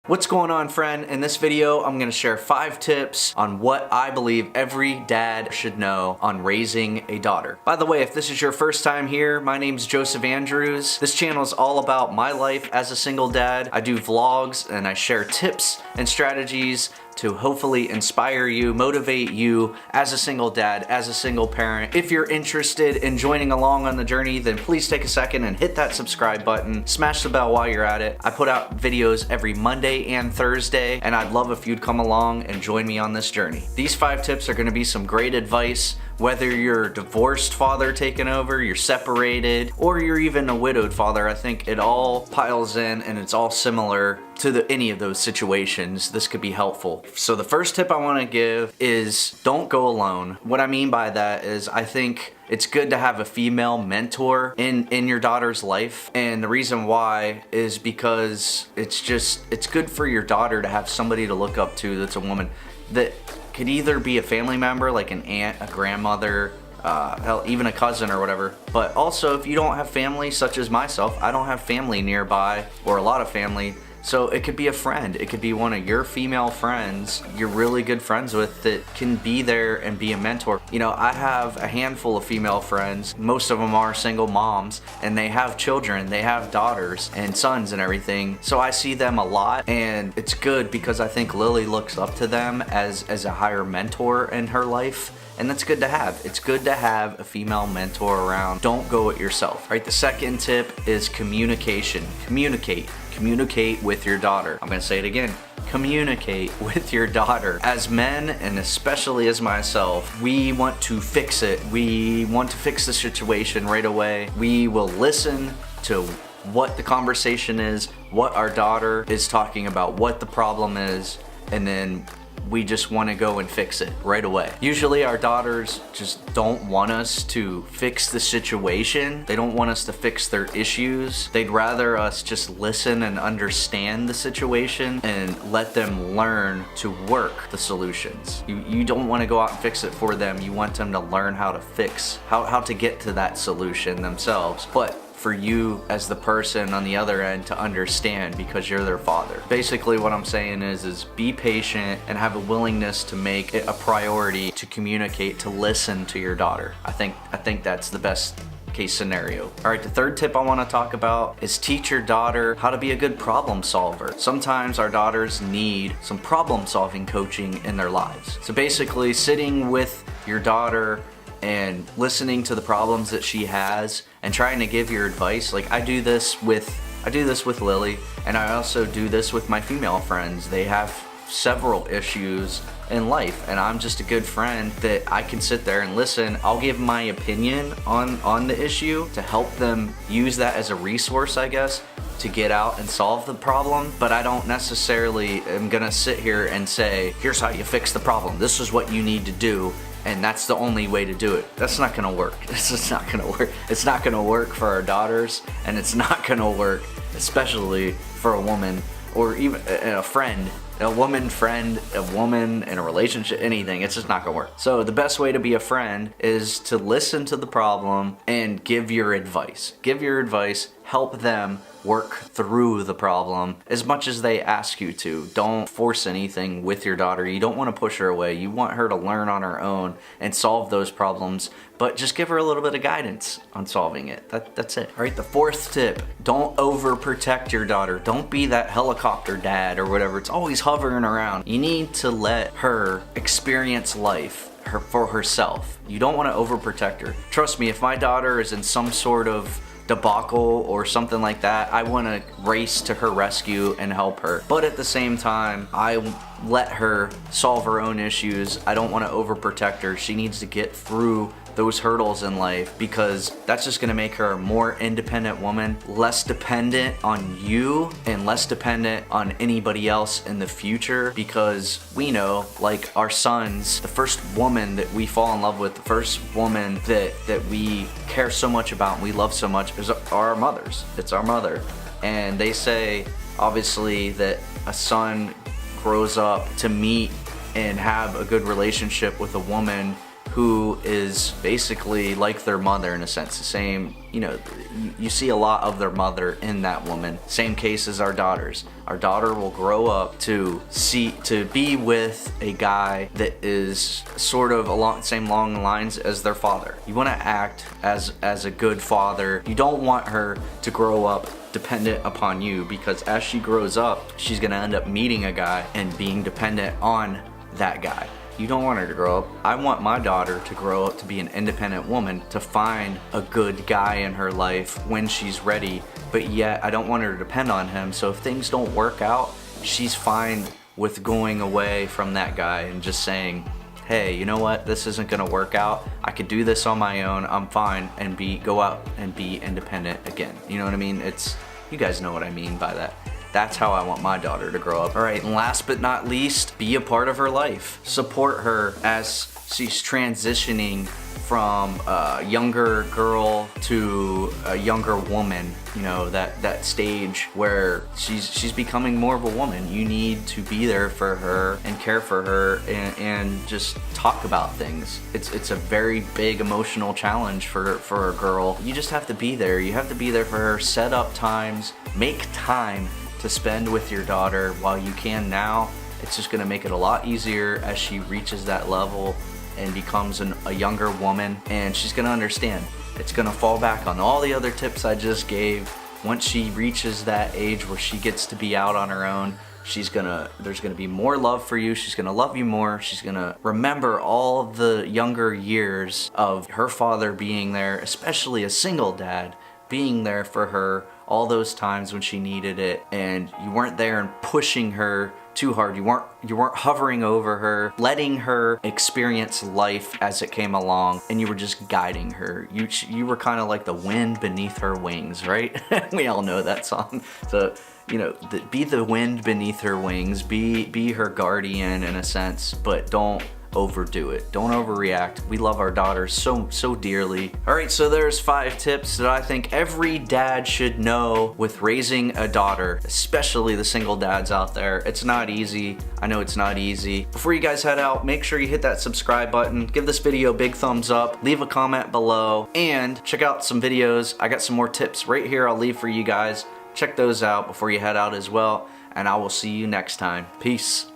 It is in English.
What's going on, friend? In this video, I'm gonna share 5 tips on what I believe every dad should know on raising a daughter. By the way, if this is your first time here, my name's Joseph Andrews. This channel is all about my life as a single dad. I do vlogs and I share tips and strategies to hopefully inspire you, motivate you as a single dad, as a single parent. If you're interested in joining along on the journey, then please take a second and hit that subscribe button. Smash the bell while you're at it. I put out videos every Monday and Thursday, and I'd love if you'd come along and join me on this journey. These 5 tips are gonna be some great advice, whether you're a divorced father taking over, you're separated, or you're even a widowed father. I think it all piles in and it's all similar to any of those situations. This could be helpful. So the first tip I wanna give is don't go alone. What I mean by that is I think it's good to have a female mentor in your daughter's life. And the reason why is because it's good for your daughter to have somebody to look up to that's a woman that could either be a family member like an aunt, a grandmother, hell, even a cousin or whatever. But also if you don't have family, such as myself, I don't have family nearby or a lot of family. So it could be a friend, it could be one of your female friends you're really good friends with that can be there and be a mentor. You know, I have a handful of female friends. Most of them are single moms and they have children, they have daughters and sons and everything. So I see them a lot and it's good because I think Lily looks up to them as a higher mentor in her life. And that's good to have. It's good to have a female mentor around. Don't go it yourself. All right, the second tip is communication. Communicate with your daughter. I'm gonna say it again. Communicate with your daughter. As men, and especially as myself, we want to fix it. We want to fix the situation right away. We will listen to what the conversation is, what our daughter is talking about, what the problem is, and then we just want to go and fix it right away. Usually our daughters just don't want us to fix the situation. They don't want us to fix their issues. They'd rather us just listen and understand the situation and let them learn to work the solutions. You don't want to go out and fix it for them. You want them to learn how to fix, how to get to that solution themselves. But for you as the person on the other end to understand because you're their father. Basically what I'm saying is be patient and have a willingness to make it a priority to communicate, to listen to your daughter. I think that's the best case scenario. All right, the third tip I want to talk about is teach your daughter how to be a good problem solver. Sometimes our daughters need some problem solving coaching in their lives. So basically sitting with your daughter and listening to the problems that she has and trying to give your advice. Like I do this with Lily, and I also do this with my female friends. They have several issues in life and I'm just a good friend that I can sit there and listen. I'll give my opinion on the issue to help them use that as a resource, I guess, to get out and solve the problem. But I don't necessarily am gonna sit here and say, here's how you fix the problem. This is what you need to do. And that's the only way to do it. That's not gonna work. This is not gonna work. It's not gonna work for our daughters, and it's not gonna work, especially for a woman or even a friend. A woman friend, a woman in a relationship, anything, it's just not gonna work. So the best way to be a friend is to listen to the problem and give your advice. Give your advice, help them work through the problem as much as they ask you to. Don't force anything with your daughter. You don't want to push her away. You want her to learn on her own and solve those problems, but just give her a little bit of guidance on solving it. That's it. All right, the fourth tip, don't overprotect your daughter. Don't be that helicopter dad or whatever. It's always hovering around. You need to let her experience life for herself. You don't want to overprotect her. Trust me, if my daughter is in some sort of debacle or something like that, I want to race to her rescue and help her. But at the same time, I let her solve her own issues. I don't want to overprotect her. She needs to get through those hurdles in life because that's just gonna make her a more independent woman, less dependent on you and less dependent on anybody else in the future, because we know, like our sons, the first woman that we fall in love with, the first woman that we care so much about and we love so much is our mothers. It's our mother. And they say, obviously, that a son grows up to meet and have a good relationship with a woman who is basically like their mother in a sense. The same, you know, you see a lot of their mother in that woman. Same case as our daughters. Our daughter will grow up to be with a guy that is sort of along the same long lines as their father. You want to act as a good father. You don't want her to grow up dependent upon you, because as she grows up, she's gonna end up meeting a guy and being dependent on that guy. You don't want her to grow up. I want my daughter to grow up to be an independent woman, to find a good guy in her life when she's ready, but yet I don't want her to depend on him. So if things don't work out, she's fine with going away from that guy and just saying, hey, you know what, this isn't gonna work out. I could do this on my own, I'm fine, and go out and be independent again. You know what I mean? You guys know what I mean by that. That's how I want my daughter to grow up. All right, and last but not least, be a part of her life. Support her as she's transitioning from a younger girl to a younger woman. You know, that stage where she's becoming more of a woman. You need to be there for her and care for her and just talk about things. It's a very big emotional challenge for a girl. You just have to be there. You have to be there for her. Set up times. Make time to spend with your daughter while you can now. It's just gonna make it a lot easier as she reaches that level and becomes a younger woman, and she's gonna understand. It's gonna fall back on all the other tips I just gave. Once she reaches that age where she gets to be out on her own, there's gonna be more love for you. She's gonna love you more. She's gonna remember all the younger years of her father being there, especially a single dad, being there for her all those times when she needed it, and you weren't there and pushing her too hard. You weren't hovering over her, letting her experience life as it came along, and you were just guiding her. You were kind of like the wind beneath her wings, right? We all know that song. So, you know, be the wind beneath her wings, be her guardian in a sense, but don't overdo it. Don't overreact. We love our daughters so dearly. All right, so there's 5 tips that I think every dad should know with raising a daughter, especially the single dads out there. It's not easy. I know it's not easy. Before you guys head out, make sure you hit that subscribe button, give this video a big thumbs up, leave a comment below, and check out some videos. I got some more tips right here I'll leave for you guys. Check those out before you head out as well, and I will see you next time. Peace.